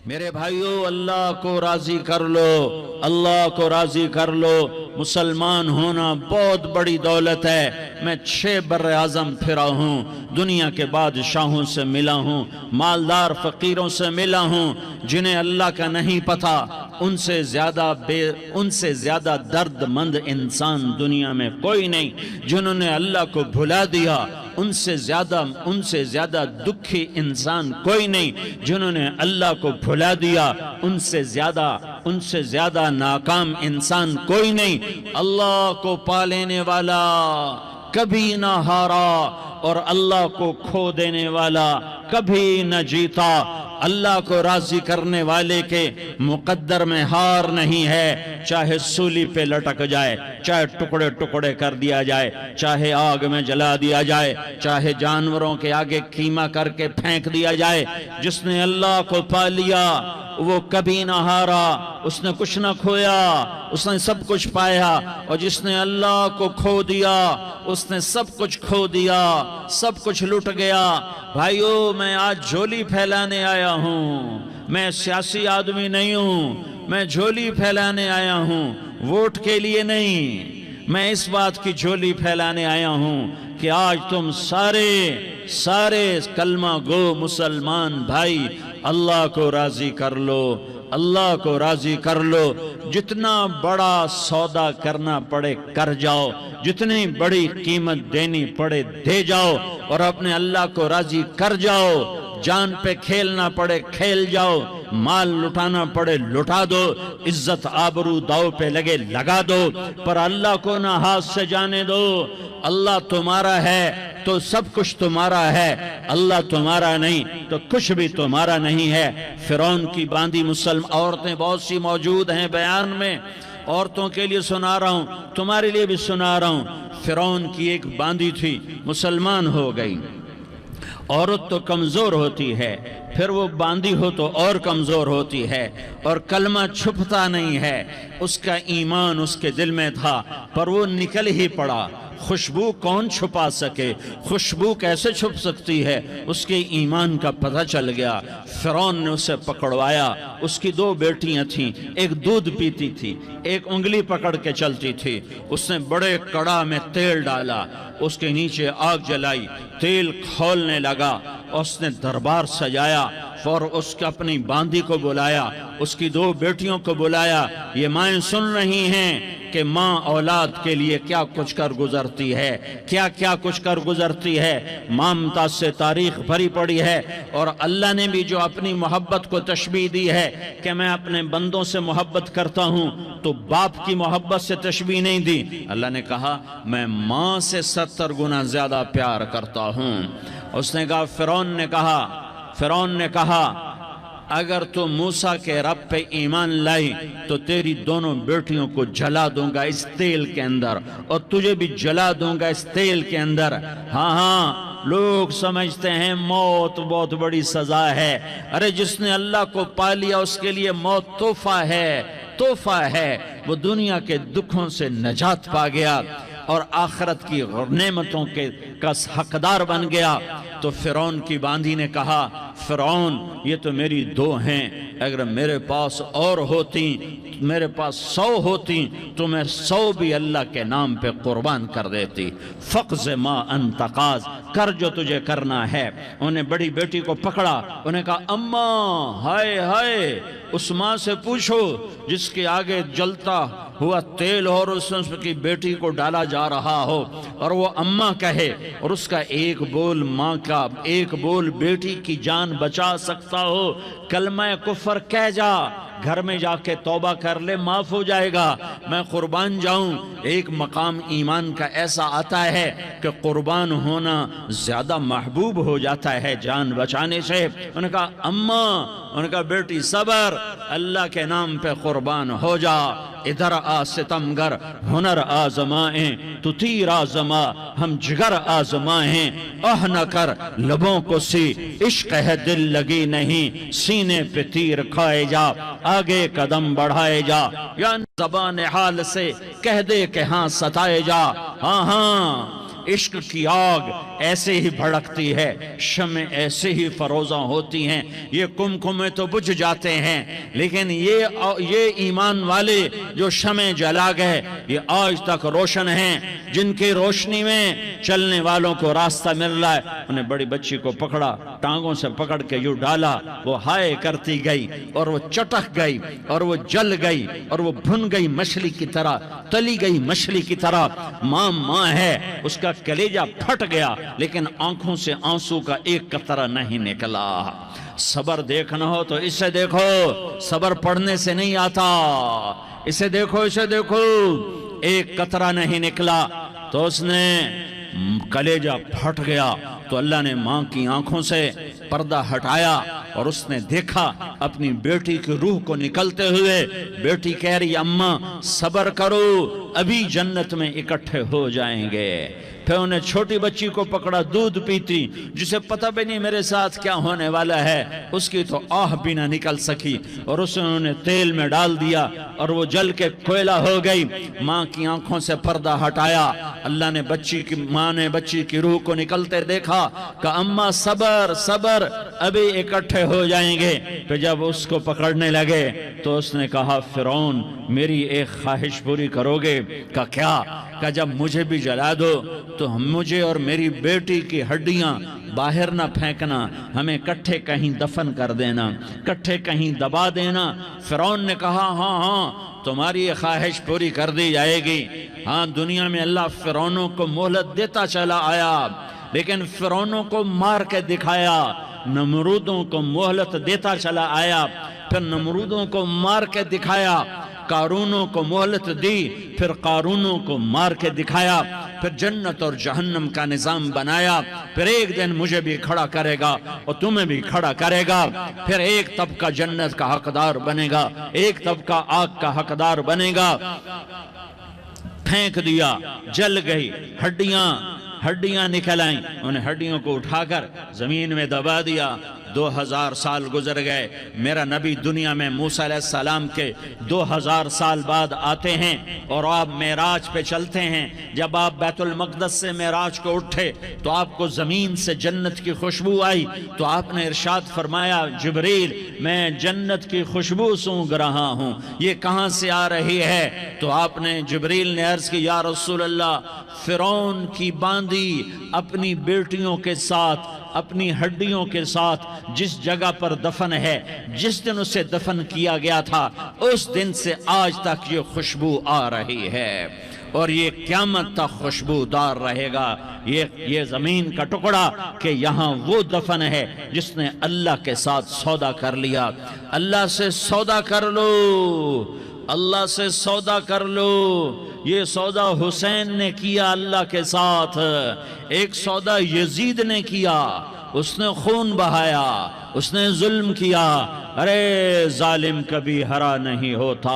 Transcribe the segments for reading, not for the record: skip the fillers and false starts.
میرے بھائیو، اللہ کو راضی کر لو، اللہ کو راضی کر لو۔ مسلمان ہونا بہت بڑی دولت ہے۔ میں 6 بر اعظم پھرا ہوں، دنیا کے بادشاہوں سے ملا ہوں، مالدار فقیروں سے ملا ہوں، جنہیں اللہ کا نہیں پتہ۔ ان سے زیادہ درد مند انسان دنیا میں کوئی نہیں۔ جنہوں نے اللہ کو بھلا دیا، ان سے زیادہ دکھی انسان کوئی نہیں۔ جنہوں نے اللہ کو بھلا دیا، ان سے زیادہ ناکام انسان کوئی نہیں۔ اللہ کو پا لینے والا کبھی نہ ہارا، اور اللہ کو کھو دینے والا کبھی نہ جیتا۔ اللہ کو راضی کرنے والے کے مقدر میں ہار نہیں ہے، چاہے سولی پہ لٹک جائے، چاہے ٹکڑے ٹکڑے کر دیا جائے، چاہے آگ میں جلا دیا جائے، چاہے جانوروں کے آگے قیمہ کر کے پھینک دیا جائے۔ جس نے اللہ کو پا لیا وہ کبھی نہ ہارا، اس نے کچھ نہ کھویا، اس نے سب کچھ پایا۔ اور جس نے اللہ کو کھو دیا، اس نے سب کچھ کھو دیا، سب کچھ لٹ گیا۔ بھائیو، میں آج جھولی پھیلانے آیا ہوں، میں سیاسی آدمی نہیں ہوں، میں جھولی پھیلانے آیا ہوں، ووٹ کے لیے نہیں۔ میں اس بات کی جھولی پھیلانے آیا ہوں کہ آج تم سارے کلمہ گو مسلمان بھائی اللہ کو راضی کر لو، اللہ کو راضی کر لو۔ جتنا بڑا سودا کرنا پڑے کر جاؤ، جتنی بڑی قیمت دینی پڑے دے جاؤ، اور اپنے اللہ کو راضی کر جاؤ۔ جان پہ کھیلنا پڑے کھیل جاؤ، مال لٹانا پڑے لٹا دو، عزت آبرو داؤ پہ لگے لگا دو، پر اللہ کو نہ ہاتھ سے جانے دو۔ اللہ تمہارا ہے تو سب کچھ تمہارا ہے، اللہ تمہارا نہیں تو کچھ بھی تمہارا نہیں ہے۔ فرعون کی باندھی مسلم عورتیں بہت سی موجود ہیں بیان میں، عورتوں کے لیے سنا رہا ہوں، تمہارے لیے بھی سنا رہا ہوں۔ فرعون کی ایک باندھی تھی، مسلمان ہو گئی۔ عورت تو کمزور ہوتی ہے، پھر وہ باندھی ہو تو اور کمزور ہوتی ہے، اور کلمہ چھپتا نہیں ہے۔ اس کا ایمان اس کے دل میں تھا، پر وہ نکل ہی پڑا۔ خوشبو کون چھپا سکے؟ خوشبو کیسے چھپ سکتی ہے؟ اس کے ایمان کا پتہ چل گیا۔ فرعون نے اسے پکڑوایا۔ اس کی 2 بیٹیاں تھیں، ایک دودھ پیتی تھی، ایک انگلی پکڑ کے چلتی تھی۔ اس نے بڑے کڑا میں تیل ڈالا، اس کے نیچے آگ جلائی، تیل کھولنے لگا، اس نے دربار سجایا، اور اس کے اپنی باندھی کو بلایا، اس کی 2 بیٹیوں کو بلایا۔ یہ مائیں سن رہی ہیں کہ ماں اولاد کے لیے کیا کچھ کر گزرتی ہے، کیا کچھ کر گزرتی ہے۔ مامتا سے تاریخ بھری پڑی ہے، اور اللہ نے بھی جو اپنی محبت کو تشبیہ دی ہے کہ میں اپنے بندوں سے محبت کرتا ہوں، تو باپ کی محبت سے تشبیہ نہیں دی۔ اللہ نے کہا میں ماں سے 70 گنا زیادہ پیار کرتا ہوں۔ اس نے کہا، فرعون نے کہا اگر تو موسیٰ کے رب پہ ایمان لائی تو تیری دونوں بیٹیوں کو جلا دوں گا اس تیل کے اندر، اور تجھے بھی جلا دوں گا اس تیل کے اندر۔ ہاں لوگ سمجھتے ہیں موت بہت بڑی سزا ہے۔ ارے جس نے اللہ کو پا لیا اس کے لیے موت تحفہ ہے۔ وہ دنیا کے دکھوں سے نجات پا گیا اور آخرت کی نعمتوں کا حقدار بن گیا۔ تو فرعون کی باندھی نے کہا، فرعون یہ تو میری 2 ہیں، اگر میرے پاس اور ہوتی، میرے پاس 100 ہوتی تو میں 100 بھی اللہ کے نام پہ قربان کر دیتی۔ فقض ما انت قاض، کر جو تجھے کرنا ہے۔ انہیں بڑی بیٹی کو پکڑا، انہیں کہا اماں ہائے اس ماں سے پوچھو جس کے آگے جلتا ہوا تیل اور اس کی بیٹی کو ڈالا جا رہا ہو، اور وہ اماں کہے، اور اس کا ایک بول ماں کا، ایک بول بیٹی کی جان بچا سکتا ہو۔ کلمہ کفر کہہ جا، گھر میں جا کے توبہ کر لے، معاف ہو جائے گا۔ میں قربان جاؤں۔ ایک مقام ایمان کا ایسا آتا ہے کہ قربان ہونا زیادہ محبوب ہو جاتا ہے جان بچانے سے۔ انہوں نے کہا اماں، انہوں نے کہا بیٹی صبر، اللہ کے نام پہ قربان ہو جا۔ ادھر آ ستمگر ہنر آزمائیں، تو تیر آزما ہم جگر آزمائیں۔ نہ کر لبوں کو سی عشق ہے دل لگی نہیں، سینے پہ تیر کھائے جا، آگے قدم بڑھائے جا، یا زبان حال سے کہہ دے کہ ہاں ستائے جا۔ ہاں عشق کی آگ ایسے ہی بھڑکتی ہے، شمع ایسے ہی فروزاں ہوتی ہیں، یہ کمکمے تو بجھ جاتے ہیں، لیکن یہ ایمان والے جو شمع جلا گئے یہ آج تک روشن ہیں، جن کی روشنی میں چلنے والوں کو راستہ مل رہا ہے۔ انہیں بڑی بچی کو پکڑا، ٹانگوں سے پکڑ کے یوں ڈالا، وہ ہائے کرتی گئی اور وہ چٹک گئی اور وہ جل گئی اور وہ بھن گئی مچھلی کی طرح، تلی گئی مچھلی کی طرح۔ ماں ہے، اس کا کلیجہ پھٹ گیا لیکن آنکھوں سے آنسو کا ایک قطرہ نہیں نکلا۔ صبر دیکھنا ہو تو اسے دیکھو، صبر پڑھنے سے نہیں آتا، اسے دیکھو، اسے دیکھو۔ ایک قطرہ نہیں نکلا تو اس نے کلیجہ پھٹ گیا، تو اللہ نے ماں کی آنکھوں سے پردہ ہٹایا اور اس نے دیکھا اپنی بیٹی کی روح کو نکلتے ہوئے۔ بیٹی کہہ رہی اماں صبر کرو، ابھی جنت میں اکٹھے ہو جائیں گے۔ پھر انہیں چھوٹی بچی کو پکڑا، دودھ پیتی، جسے پتہ بھی نہیں میرے ساتھ کیا ہونے والا ہے، اس کی تو آہ بھی نہ نکل سکی، اور اسے انہوں نے تیل میں ڈال دیا اور وہ جل کے کوئلہ ہو گئی۔ ماں کی آنکھوں سے پردہ ہٹایا، اللہ نے ماں نے بچی کی روح کو نکلتے دیکھا، کہا اماں صبر صبر، ابھی اکٹھے ہو جائیں گے۔ پھر جب اس کو پکڑنے لگے تو اس نے کہا فرعون میری ایک خواہش پوری کرو گے؟ کہا کیا؟ کہا جب مجھے بھی جلا دو تو مجھے اور میری بیٹی کی ہڈیاں باہر نہ پھینکنا، ہمیں کٹھے کہیں دفن کر دینا، کٹھے کہیں دبا دینا۔ فرعون نے کہا ہاں تمہاری یہ خواہش پوری کر دی جائے گی۔ ہاں دنیا میں اللہ فرعونوں کو مہلت دیتا چلا آیا، لیکن فرعونوں کو مار کے دکھایا، نمرودوں کو مہلت دیتا چلا آیا، پھر نمرودوں کو مار کے دکھایا، قارونوں کو مہلت دی، پھر قارونوں کو مار کے دکھایا، پھر جنت اور جہنم کا نظام بنایا، پھر ایک دن مجھے بھی کھڑا کرے گا اور تمہیں بھی کھڑا کرے گا، پھر ایک طبقہ جنت کا حقدار بنے گا، ایک طبقہ آگ کا حقدار بنے گا۔ پھینک دیا، جل گئی، ہڈیاں نکل آئیں، انہیں ہڈیوں کو اٹھا کر زمین میں دبا دیا۔ 2000 سال گزر گئے، میرا نبی دنیا میں موسیٰ علیہ السلام کے 2000 سال بعد آتے ہیں اور آپ معراج پہ چلتے ہیں۔ جب آپ بیت المقدس سے معراج کو اٹھے تو آپ کو زمین سے جنت کی خوشبو آئی، تو آپ نے ارشاد فرمایا جبریل میں جنت کی خوشبو سونگ رہا ہوں، یہ کہاں سے آ رہی ہے؟ تو آپ نے جبریل نے عرض کی یا رسول اللہ فرعون کی باندی اپنی بیٹیوں کے ساتھ، اپنی ہڈیوں کے ساتھ جس جگہ پر دفن ہے، جس دن اسے دفن کیا گیا تھا اس دن سے آج تک یہ خوشبو آ رہی ہے، اور یہ قیامت تک خوشبودار رہے گا۔ یہ زمین کا ٹکڑا کہ یہاں وہ دفن ہے جس نے اللہ کے ساتھ سودا کر لیا۔ اللہ سے سودا کر لو، اللہ سے سودا کر لو۔ یہ سودا حسین نے کیا اللہ کے ساتھ، ایک سودا یزید نے کیا، اس نے خون بہایا، اس نے ظلم کیا۔ ارے ظالم کبھی ہرا نہیں ہوتا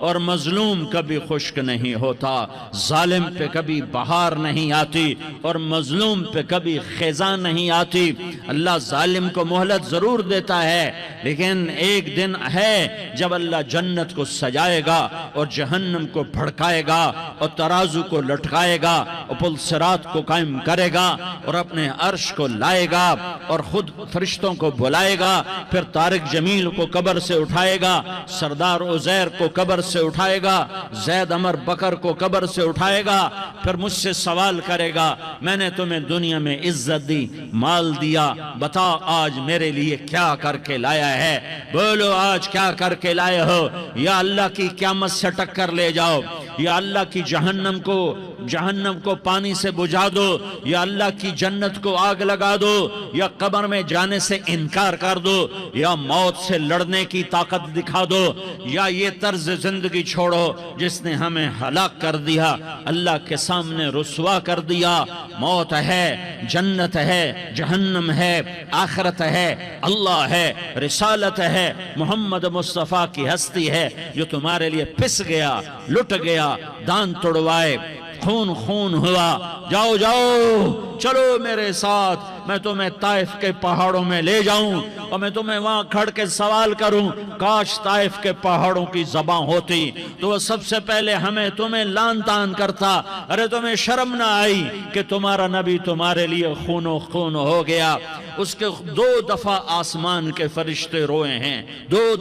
اور مظلوم کبھی خشک نہیں ہوتا، ظالم پہ کبھی بہار نہیں آتی اور مظلوم پہ کبھی خزاں نہیں آتی۔ اللہ ظالم کو مہلت ضرور دیتا ہے، لیکن ایک دن ہے جب اللہ جنت کو سجائے گا اور جہنم کو بھڑکائے گا اور ترازو کو لٹکائے گا اور پل صراط کو قائم کرے گا اور اپنے عرش کو لائے گا اور خود فرشتوں کو بلائے گا، پھر طارق جمیل کو قبر سے اٹھائے گا، سردار عزیر کو قبر سے اٹھائے گا، زید عمر بکر کو قبر سے اٹھائے گا، پھر مجھ سے سوال کرے گا میں نے تمہیں دنیا میں عزت دی، مال دیا، بتا آج میرے لیے کیا کر کے لایا ہے؟ بولو آج کیا کر کے لائے ہو؟ یا اللہ کی قیامت سے ٹکر لے جاؤ، یا اللہ کی جہنم کو پانی سے بجھا دو، یا اللہ کی جنت کو آگ لگا دو، یا قبر میں جانے سے انکار کر دو، یا موت سے لڑنے کی طاقت دکھا دو، یا یہ طرز زندگی چھوڑو جس نے ہمیں ہلاک کر دیا، اللہ کے سامنے رسوا کر دیا۔ موت ہے، جنت ہے، جہنم ہے، آخرت ہے، اللہ ہے، رسالت ہے، محمد مصطفیٰ کی ہستی ہے جو تمہارے لیے پس گیا، لٹ گیا، دان توڑوائے، خون خون ہوا، جاؤ جاؤ چلو میرے ساتھ، میں تمہیں طائف کے پہاڑوں میں لے جاؤں اور میں تمہیں وہاں کھڑ کے سوال کروں، کاش طائف کے پہاڑوں کی زبان ہوتی تو وہ سب سے پہلے ہمیں تمہیں لان تان کرتا، ارے تمہیں شرم نہ آئی کہ تمہارا نبی تمہارے لیے خون و خون ہو گیا۔ اس کے 2 دفعہ آسمان کے فرشتے روئے ہیں، 2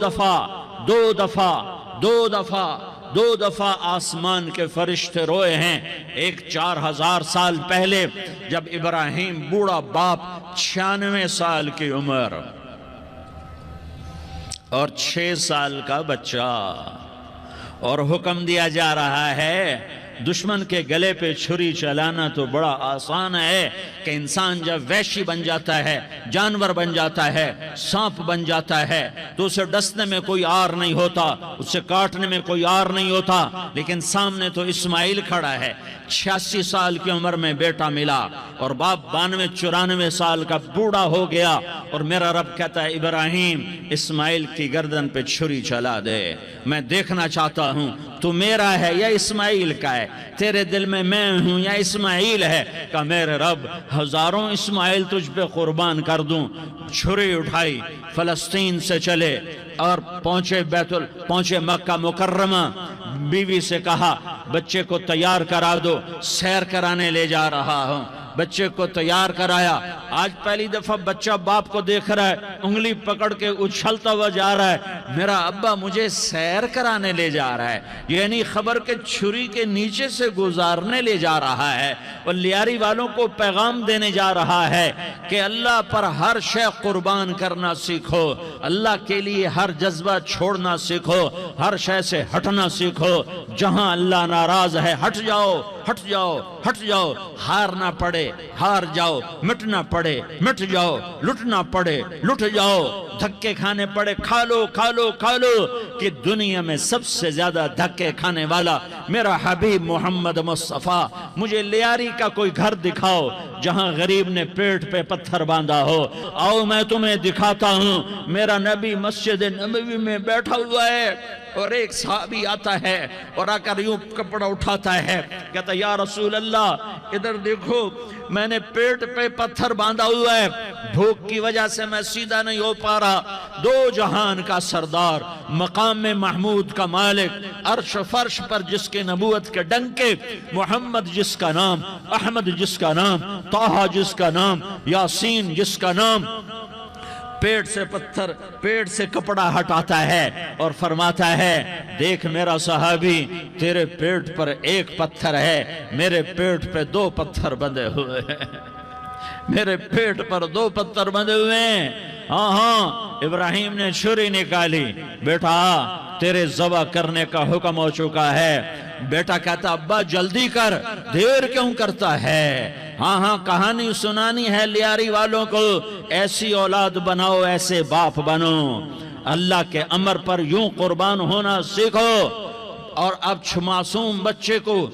دفعہ آسمان کے فرشتے روئے ہیں۔ ایک 4000 سال پہلے جب ابراہیم بوڑھا باپ 96 سال کی عمر اور 6 سال کا بچہ، اور حکم دیا جا رہا ہے دشمن کے گلے پہ چھری چلانا تو بڑا آسان ہے کہ انسان جب وحشی بن جاتا ہے، جانور بن جاتا ہے، سانپ بن جاتا ہے تو اسے ڈسنے میں کوئی آر نہیں ہوتا، اسے کاٹنے میں کوئی آر نہیں ہوتا، لیکن سامنے تو اسماعیل کھڑا ہے، 86 سال کی عمر میں بیٹا ملا اور باپ 92-94 سال کا بوڑھا ہو گیا، اور میرا رب کہتا ہے ابراہیم اسماعیل کی گردن پہ چھری چلا دے، میں دیکھنا چاہتا ہوں تو میرا ہے یا اسماعیل کا ہے، تیرے دل میں ہوں یا اسماعیل ہے؟ کہ میرے رب ہزاروں اسماعیل تجھ پہ قربان کر دوں۔ چھری اٹھائی، فلسطین سے چلے اور پہنچے مکہ مکرمہ، بیوی سے کہا بچے کو تیار کرا دو، سیر کرانے لے جا رہا ہوں، بچے کو تیار کرایا۔ آج پہلی دفعہ بچہ باپ کو دیکھ رہا ہے، انگلی پکڑ کے اچھلتا ہوا جا رہا ہے، میرا ابا مجھے سیر کرانے لے جا رہا ہے، یعنی خبر کے چھری کے نیچے سے گزارنے لے جا رہا ہے، اور لیاری والوں کو پیغام دینے جا رہا ہے کہ اللہ پر ہر شے قربان کرنا سیکھو، اللہ کے لیے ہر جذبہ چھوڑنا سیکھو، ہر شے سے ہٹنا سیکھو، جہاں اللہ ناراض ہے ہٹ جاؤ، ہٹ جاؤ، ہٹ جاؤ، ہار نہ پڑے ہار جاؤ، مٹنا پڑے مٹ جاؤ، لٹنا پڑے لٹ جاؤ، دھکے کھانے پڑے کھا لو کھا لو کھا لو، کہ دنیا میں سب سے زیادہ دھکے کھانے والا میرا حبیب محمد مصطفیٰ۔ مجھے لیاری کا کوئی گھر دکھاؤ جہاں غریب نے پیٹ پہ پتھر باندھا ہو، آؤ میں تمہیں دکھاتا ہوں۔ میرا نبی مسجد نبوی میں بیٹھا ہوا ہے اور ایک صحابی آتا ہے اور آ کر یوں کپڑا اٹھاتا ہے، کہتا یا رسول اللہ ادھر دیکھو، میں نے پیٹ پہ پتھر باندھا ہوا ہے، بھوک کی وجہ سے میں سیدھا نہیں ہو پا رہا۔ 2 جہان کا سردار، مقام محمود کا مالک، عرش فرش پر جس کے نبوت کے ڈنکے، محمد جس کا نام، احمد جس کا نام، طٰہٰ جس کا نام، یاسین جس کا نام، پیٹ سے کپڑا ہٹاتا ہے اور فرماتا ہے دیکھ میرا صحابی، تیرے پیٹ پر 1 پتھر ہے، میرے پیٹ پہ 2 پتھر بندھے ہوئے ہیں، میرے پیٹ پر 2 پتھر بندھے ہوئے ہیں۔ ہاں ابراہیم نے چھری نکالی، بیٹا تیرے ذبح کرنے کا حکم ہو چکا ہے۔ بیٹا کہتا ابا جلدی کر، دیر کیوں کرتا ہے؟ ہاں کہانی سنانی ہے لیاری والوں کو، ایسی اولاد بناؤ، ایسے باپ بنو، اللہ کے امر پر یوں قربان ہونا سیکھو۔ اور اب معصوم بچے کو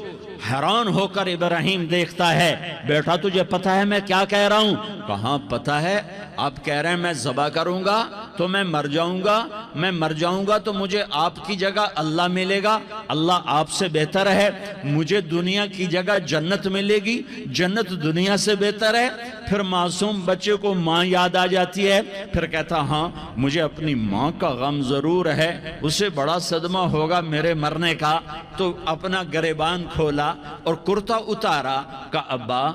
حیران ہو کر ابراہیم دیکھتا ہے، بیٹا تجھے پتہ ہے میں کیا کہہ رہا ہوں؟ کہاں پتہ ہے، آپ کہہ رہے ہیں میں ذبح کروں گا تو میں مر جاؤں گا، میں مر جاؤں گا تو مجھے آپ کی جگہ اللہ ملے گا، اللہ آپ سے بہتر ہے، مجھے دنیا کی جگہ جنت ملے گی، جنت دنیا سے بہتر ہے۔ پھر معصوم بچے کو ماں یاد آ جاتی ہے، پھر کہتا ہاں مجھے اپنی ماں کا غم ضرور ہے، اسے بڑا صدمہ ہوگا میرے مرنے کا۔ تو اپنا گریبان کھولا اور کرتا اتارا، کہ ابا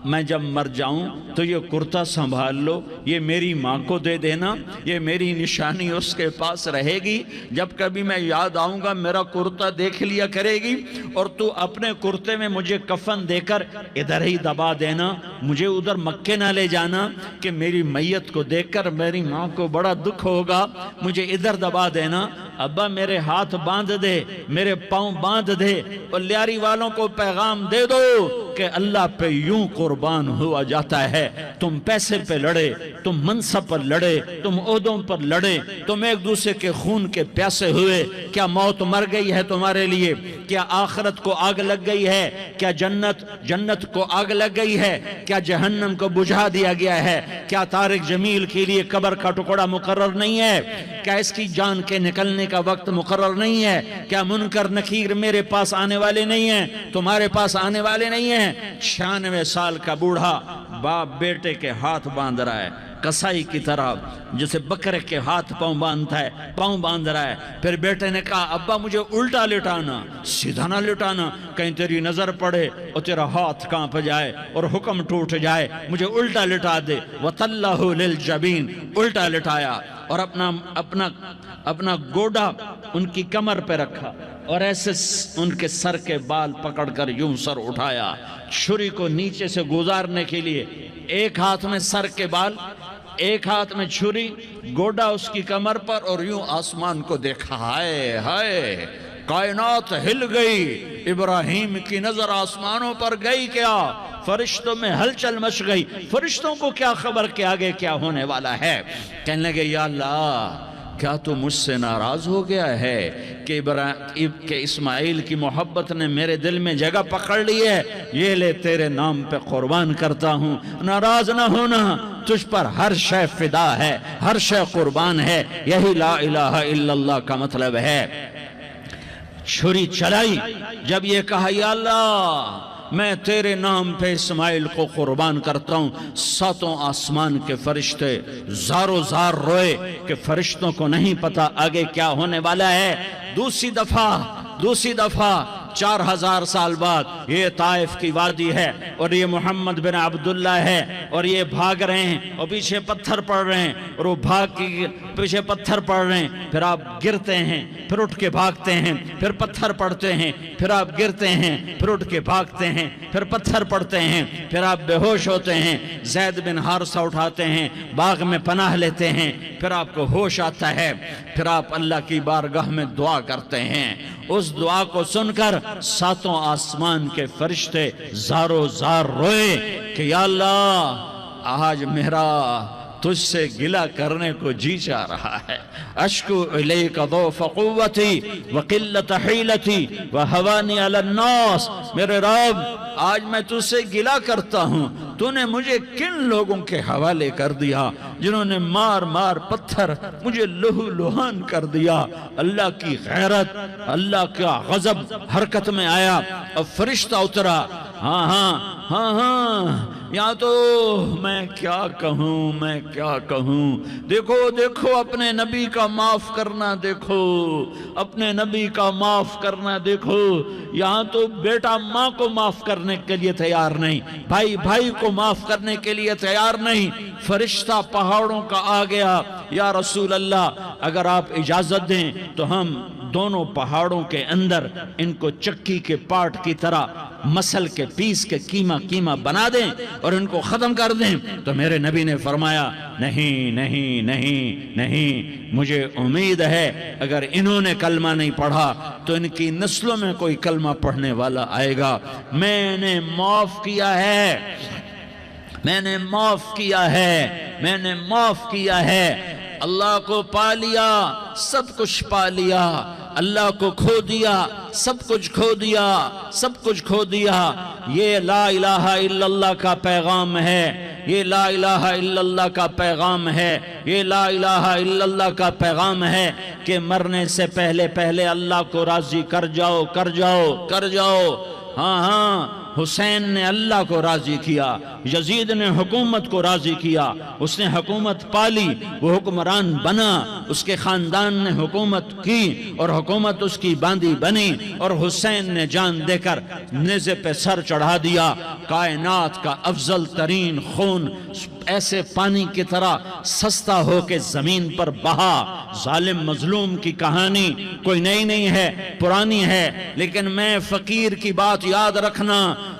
میں جب مر جاؤں تو یہ کرتا سنبھال لو، یہ میری ماں کو دے دینا، یہ میری نشانی اس کے پاس رہے گی، جب کبھی میں یاد آؤں گا میرا کرتا دیکھ لیا کرے گی، اور تو اپنے کرتے میں مجھے کفن دے کر ادھر ہی دبا دینا، مجھے ادھر مکے نہ لے جانا کہ میری میت کو دیکھ کر میری ماں کو بڑا دکھ ہوگا، مجھے ادھر دبا دینا۔ ابا میرے ہاتھ باندھ دے، میرے پاؤں باندھ دے، اور لیاری والوں کو پیغام دے دو کہ اللہ پہ یوں قربان قربان ہوا جاتا ہے۔ تم پیسے پہ لڑے، تم منصب پر لڑے، تم عہدوں پر لڑے، تم ایک دوسرے کے خون کے پیاسے ہوئے۔ کیا موت مر گئی ہے تمہارے لیے؟ کیا آخرت کو آگ لگ گئی ہے؟ کیا جنت کو آگ لگ گئی ہے؟ کیا جہنم کو بجھا دیا گیا ہے؟ کیا طارق جمیل کے لیے قبر کا ٹکڑا مقرر نہیں ہے؟ کیا اس کی جان کے نکلنے کا وقت مقرر نہیں ہے؟ کیا منکر نکیر میرے پاس آنے والے نہیں ہیں، تمہارے پاس آنے والے نہیں ہیں؟ 96 سال کا بوڑھا باپ بیٹے کے ہاتھ باندھ رہا ہے، کسائی کی طرح، جسے بکرے کے ہاتھ پاؤں باندھ رہا ہے۔ پھر بیٹے نے کہا ابا مجھے الٹا لٹانا، سیدھا نہ لٹانا، کہیں تیری نظر پڑے اور تیرا ہاتھ کانپ جائے اور حکم ٹوٹ جائے، مجھے الٹا لٹا دے۔ وَطَلَّهُ لِلْجَبِينَ، الٹا لٹایا اور اپنا گوڈا ان کی کمر پہ رکھا اور ایسے ان کے سر کے بال پکڑ کر یوں سر اٹھایا، چھری کو نیچے سے گزارنے کے لیے، ایک ہاتھ میں سر کے بال، ایک ہاتھ میں چھری، گوڈا اس کی کمر پر، اور یوں آسمان کو دیکھا۔ ہائے ہائے، کائنات ہل گئی، ابراہیم کی نظر آسمانوں پر گئی کیا؟ فرشتوں میں ہلچل مچ گئی۔ فرشتوں کو کیا خبر کہ آگے کیا ہونے والا ہے؟ کہنے لگے یا اللہ، کیا تو مجھ سے ناراض ہو گیا ہے کہ اسماعیل کی محبت نے میرے دل میں جگہ پکڑ لی ہے؟ یہ لے تیرے نام پہ قربان کرتا ہوں، ناراض نہ ہونا، تجھ پر ہر شے فدا ہے، ہر شے قربان ہے۔ یہی لا الہ الا اللہ کا مطلب ہے۔ چھری چلائی، جب یہ کہا یا اللہ میں تیرے نام پہ اسماعیل کو قربان کرتا ہوں، 7 آسمان کے فرشتے زارو زار روئے کہ فرشتوں کو نہیں پتا آگے کیا ہونے والا ہے۔ دوسری دفعہ 4000 سال بعد یہ طائف کی وادی ہے اور یہ محمد بن عبداللہ ہے اور یہ بھاگ رہے ہیں اور پیچھے پتھر پڑ رہے ہیں، اور وہ بھاگ کے پیچھے پتھر پڑ رہے ہیں، پھر آپ گرتے ہیں، پھر اٹھ کے بھاگتے ہیں، پھر پتھر پڑتے ہیں، پھر آپ گرتے ہیں، پھر اٹھ کے بھاگتے ہیں، پھر پتھر پڑتے ہیں، پھر آپ بے ہوش ہوتے ہیں، زید بن حارثہ اٹھاتے ہیں، باغ میں پناہ لیتے ہیں، پھر آپ کو ہوش آتا ہے، پھر آپ اللہ کی بارگاہ میں دعا کرتے ہیں۔ اس دعا کو سن کر 7 آسمان کے فرشتے زارو زار روئے کہ یا اللہ آج میرا تجھ سے گلہ کرنے کو جی چاہ رہا ہے۔ اشکو الیک ضعف قوتی وقلت حیلتی وہوانی علی الناس، میرے رب آج میں تجھ سے گلہ کرتا ہوں، تو نے مجھے کن لوگوں کے حوالے کر دیا جنہوں نے مار مار پتھر مجھے لہو لہان کر دیا۔ اللہ کی غیرت، اللہ کا غضب حرکت میں آیا اور فرشتہ اترا۔ ہاں یا تو میں کیا کہوں، دیکھو اپنے نبی کا معاف کرنا، دیکھو اپنے نبی کا معاف کرنا، دیکھو یہاں تو بیٹا ماں کو معاف کرنے کے لیے تیار نہیں، بھائی کو معاف کرنے کے لیے تیار نہیں۔ فرشتہ پہاڑوں کا آ گیا، یا رسول اللہ اگر آپ اجازت دیں تو ہم دونوں پہاڑوں کے اندر ان کو چکی کے پاٹ کی طرح مسل کے پیس کے کیما بنا دیں اور ان کو ختم کر دیں۔ تو میرے نبی نے فرمایا نہیں، مجھے امید ہے اگر انہوں نے کلمہ نہیں پڑھا تو ان کی نسلوں میں کوئی کلمہ پڑھنے والا آئے گا۔ میں نے معاف کیا ہے، اللہ کو پا لیا، سب کچھ پا لیا، اللہ کو کھو دیا، سب کچھ کھو دیا۔ یہ لا الہ الا اللہ کا پیغام ہے، یہ لا الہ الا اللہ کا پیغام ہے، یہ لا الہ الا اللہ کا پیغام ہے کہ مرنے سے پہلے اللہ کو راضی کر جاؤ۔ ہاں حسین نے اللہ کو راضی کیا، یزید نے حکومت کو راضی کیا، اس نے حکومت پالی، وہ حکمران بنا، اس کے خاندان نے حکومت کی اور حکومت اس کی باندھی بنی، اور حسین نے جان دے کر نیزے پہ سر چڑھا دیا۔ کائنات کا افضل ترین خون ایسے پانی کی طرح سستا ہو کے زمین پر بہا۔ ظالم مظلوم کی کہانی کوئی نئی نہیں ہے، پرانی ہے، لیکن میں فقیر کی بات یاد رکھنا،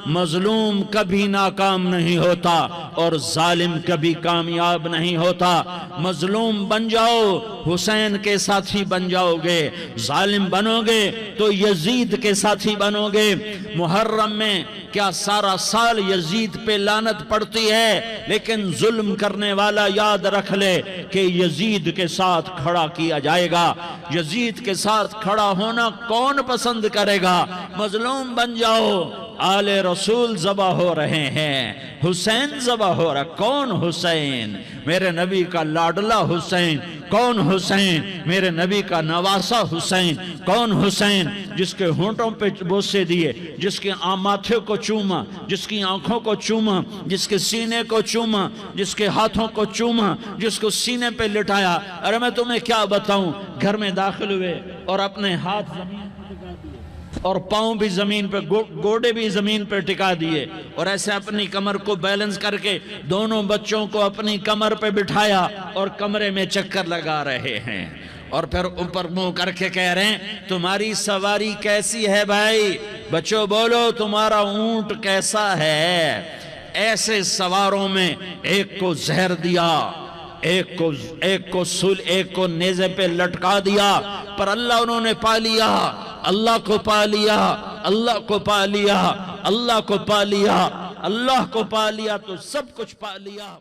مظلوم کبھی ناکام نہیں ہوتا اور ظالم کبھی کامیاب نہیں ہوتا۔ مظلوم بن جاؤ حسین کے ساتھی بن جاؤ گے، ظالم بنو گے تو یزید کے ساتھی بنو گے۔ محرم میں کیا سارا سال یزید پہ لعنت پڑتی ہے، لیکن ظلم کرنے والا یاد رکھ لے کہ یزید کے ساتھ کھڑا کیا جائے گا۔ یزید کے ساتھ کھڑا ہونا کون پسند کرے گا؟ مظلوم بن جاؤ۔ آل رسول ذبح ہو رہے ہیں، حسین ذبح ہو رہا۔ کون حسین؟ میرے نبی کا لاڈلا حسین۔ کون حسین؟ میرے نبی کا نواسا حسین۔ کون حسین؟ جس کے ہونٹوں پہ بوسے دیے، جس کے ماتھے کو چوما، جس کی آنکھوں کو چوما، جس کے سینے کو چوما، جس کے ہاتھوں کو چوما، جس کو سینے پہ لٹایا۔ ارے میں تمہیں کیا بتاؤں، گھر میں داخل ہوئے اور اپنے ہاتھ زمین پہ ٹکا دیے اور پاؤں بھی زمین پہ، گوڑے بھی زمین پہ ٹکا دیے، اور ایسے اپنی کمر کو بیلنس کر کے دونوں بچوں کو اپنی کمر پہ بٹھایا اور کمرے میں چکر لگا رہے ہیں، اور پھر اوپر منہ کر کے کہہ رہے ہیں تمہاری سواری کیسی ہے بھائی؟ بچوں بولو تمہارا اونٹ کیسا ہے؟ ایسے سواروں میں ایک کو زہر دیا، ایک کو نیزے پہ لٹکا دیا، پر اللہ انہوں نے پا لیا، اللہ کو پا لیا، اللہ کو پا لیا، اللہ کو پا لیا، اللہ کو پا لیا تو سب کچھ پا لیا۔